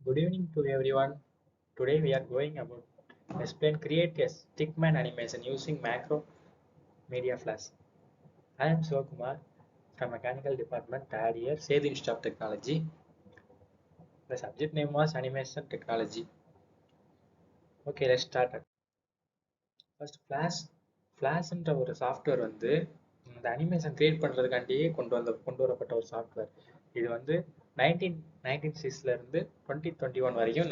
Good evening to everyone. Today we are going about explain create a stickman animation using macro media flash. I am Sivakumar from Mechanical Department, third year, Sedu Institute of Technology. The subject name was Animation Technology. Okay, let's start. First, ஃப்ளாஷ்ன்ற ஒரு software வந்து இந்த animation create பண்ணுறதுக்காண்டியே கொண்டு வரப்பட்ட ஒரு software. இது வந்து 1996ல இருந்து 2021 வரைக்கும்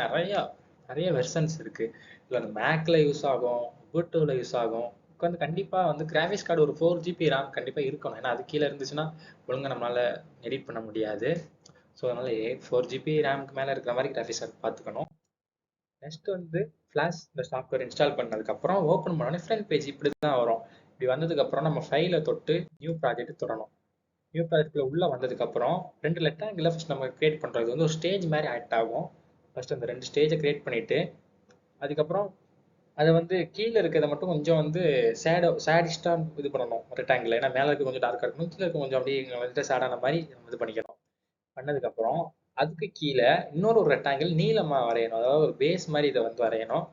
நிறைய வெர்ஷன்ஸ் இருக்கு. இதில் அந்த மேக்ல யூஸ் ஆகும், ubuntuல யூஸ் ஆகும். உட்காந்து கண்டிப்பாக வந்து கிராஃபிக்ஸ் கார்டு ஒரு 4 GB RAM கண்டிப்பாக இருக்கணும். ஏன்னா அது கீழே இருந்துச்சுன்னா ஒழுங்கா நம்மளால எடிட் பண்ண முடியாது. ஸோ அதனால 4 GB ரேமுக்கு மேலே இருக்கிற மாதிரி கிராஃபிக்ஸ் கார்டு பார்த்துக்கணும். நெக்ஸ்ட் வந்து ஃப்ளாஷ் இந்த சாஃப்ட்வேர் இன்ஸ்டால் பண்ணதுக்கப்புறம் ஓப்பன் பண்ணோடனே ஃப்ரண்ட் பேஜ் இப்படி தான் வரும். இப்படி வந்ததுக்கப்புறம் நம்ம ஃபைலை தொட்டு நியூ ப்ராஜெக்ட் தொடரணும். நியூ ப்ராஜெக்ட்ல உள்ள வந்ததுக்கப்புறம் 2 ரெக்டாங்கிளை ஃபஸ்ட் நம்ம கிரியேட் பண்ணுறது வந்து ஒரு ஸ்டேஜ் மாதிரி ஆக்ட் ஆகும். ஃபர்ஸ்ட் அந்த 2 ஸ்டேஜை கிரியேட் பண்ணிட்டு அதுக்கப்புறம் அதை வந்து கீழே இருக்கிறத மட்டும் கொஞ்சம் வந்து சேடிஸ்டாக இது பண்ணணும் ரெக்டாங்கிள். ஏன்னா மேலே இருக்க கொஞ்சம் டார்க்காக இருக்கணும், கீழே இருக்க கொஞ்சம் அப்படியே வந்துட்டு சேடான மாதிரி நம்ம இது பண்ணிக்கணும். பண்ணதுக்கப்புறம் அதுக்கு கீழே இன்னொரு ரெக்டாங்கிள் நீளமா வரையணும். அதாவது ஒரு பேஸ் மாதிரி இதை வந்து வரையணும்.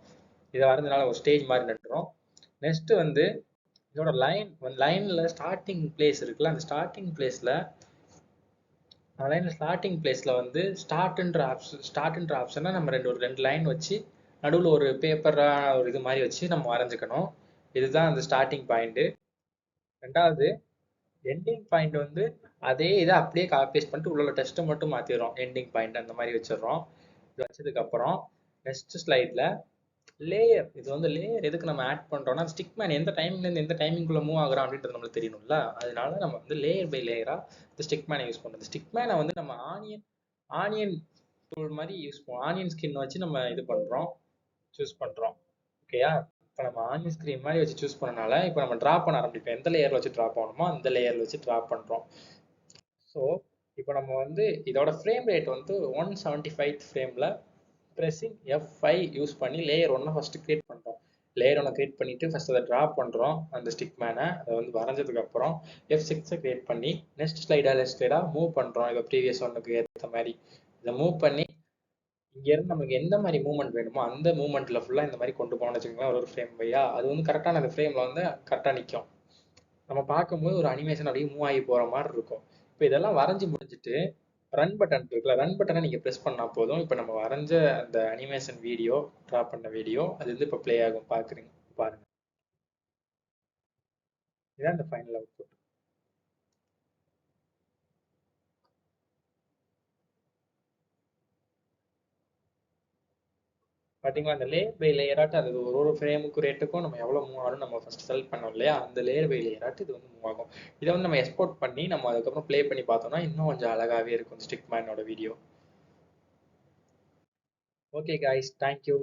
இதை வரைஞ்சனால ஒரு ஸ்டேஜ் மாதிரி நின்றுடும். நெக்ஸ்ட் வந்து இதோட லைன்ல ஸ்டார்டிங் பிளேஸ் இருக்குல்ல, அந்த ஸ்டார்டிங் பிளேஸ்ல வந்து ஸ்டார்ட்ன்ற ஆப்ஷனை நம்ம ரெண்டு லைன் வச்சு நடுவில் ஒரு பேப்பரா ஒரு இது மாதிரி வச்சு நம்ம வரைஞ்சுக்கணும். இதுதான் அந்த ஸ்டார்டிங் பாயிண்ட். ரெண்டாவது எண்டிங் பாயிண்ட் வந்து அதே இதை அப்படியே காப்பி பேஸ்ட் பண்ணிட்டு உள்ள டெஸ்ட்டை மட்டும் மாற்றிடுறோம். எண்டிங் பாயிண்ட் அந்த மாதிரி வச்சிடுறோம். இது வச்சதுக்கப்புறம் நெக்ஸ்ட் ஸ்லைடில் லேயர். இது வந்து லேயர் எதுக்கு நம்ம ஆட் பண்ணுறோம்னா ஸ்டிக்மேன் எந்த டைமிங்லேருந்து எந்த டைமிங்குள்ளே மூவ் ஆகுறோம் அப்படின்றது நம்மளுக்கு தெரியணும்ல. அதனால நம்ம வந்து லேயர் பை லேயராக இந்த ஸ்டிக்மேனை யூஸ் பண்ணுறது. ஸ்டிக்மேனை வந்து நம்ம ஆனியன் டூல் மாதிரி யூஸ் பண்ணுவோம். ஆனியன் ஸ்கின் வச்சு நம்ம இது பண்ணுறோம், சூஸ் பண்ணுறோம். ஓகேயா? இப்போ நம்ம ஆனியன் ஸ்க்ரீன் மாதிரி வச்சு சூஸ் பண்ணனால இப்போ நம்ம ட்ரா பண்ண ஆரம்பிப்போம். எந்த லேயரில் வச்சு ட்ரா பண்ணணுமோ அந்த லேயரில் வச்சு ட்ரா பண்ணுறோம். ஸோ இப்போ நம்ம வந்து இதோட ஃப்ரேம் ரேட் வந்து 175 ஃப்ரேமில் ப்ரெஸ்ஸிங் F5 யூஸ் பண்ணி லேயர் 1 ஃபஸ்ட்டு கிரியேட் பண்ணுறோம். லேயர் 1 கிரியேட் பண்ணிவிட்டு ஃபஸ்ட் அதை ட்ரா பண்ணுறோம். அந்த ஸ்டிக் மேனை அதை வந்து வரைஞ்சதுக்கப்புறம் F6 கிரியேட் பண்ணி நெக்ஸ்ட் ஸ்லைடாக மூவ் பண்ணுறோம். இதை ப்ரீவியஸ் ஒன்னுக்கு ஏற்ற மாதிரி இதை மூவ் பண்ணி இங்கேருந்து நமக்கு எந்த மாதிரி மூவ்மெண்ட் வேணுமோ அந்த மூவ்மெண்ட்டில் ஃபுல்லாக இந்த மாதிரி கொண்டு போகணும்னு வச்சுக்கோங்களேன். ஒரு ஃப்ரேம் பையா அது வந்து கரெக்டான அந்த ஃப்ரேமில் வந்து கரெக்டாக நிற்கும். நம்ம பார்க்கும்போது ஒரு அனிமேஷன் அப்படியே மூவ் ஆகி போகிற மாதிரி இருக்கும். இப்போ இதெல்லாம் வரைஞ்சி முடிஞ்சுட்டு ரன் பட்டன் இருக்குல்ல, ரன் பட்டனை நீங்கள் ப்ரெஸ் பண்ணால் போதும். இப்போ நம்ம வரைஞ்ச அந்த அனிமேஷன் வீடியோ, ட்ரா பண்ண வீடியோ அது வந்து இப்போ ப்ளே ஆகும். பாருங்க. இதான் இந்த ஃபைனல் அவுட்புட். பார்த்தீங்களா, அந்த லேயர் பை லேயராட்டு அது ஒரு ஃப்ரேமுக்கு ரேட்டுக்கும் நம்ம எவ்வளோ மூவ் ஆகும் நம்ம ஃபஸ்ட் செலக்ட் பண்ணோம் இல்லையா, அந்த லேயர் பை லேயராட்டு இது வந்து மூவ் ஆகும். இதை வந்து நம்ம எக்ஸ்போர்ட் பண்ணி நம்ம அதுக்கப்புறம் ப்ளே பண்ணி பார்த்தோம்னா இன்னும் கொஞ்சம் அழகாகவே இருக்கும் ஸ்டிக் மேனோட வீடியோ. Okay guys, thank you.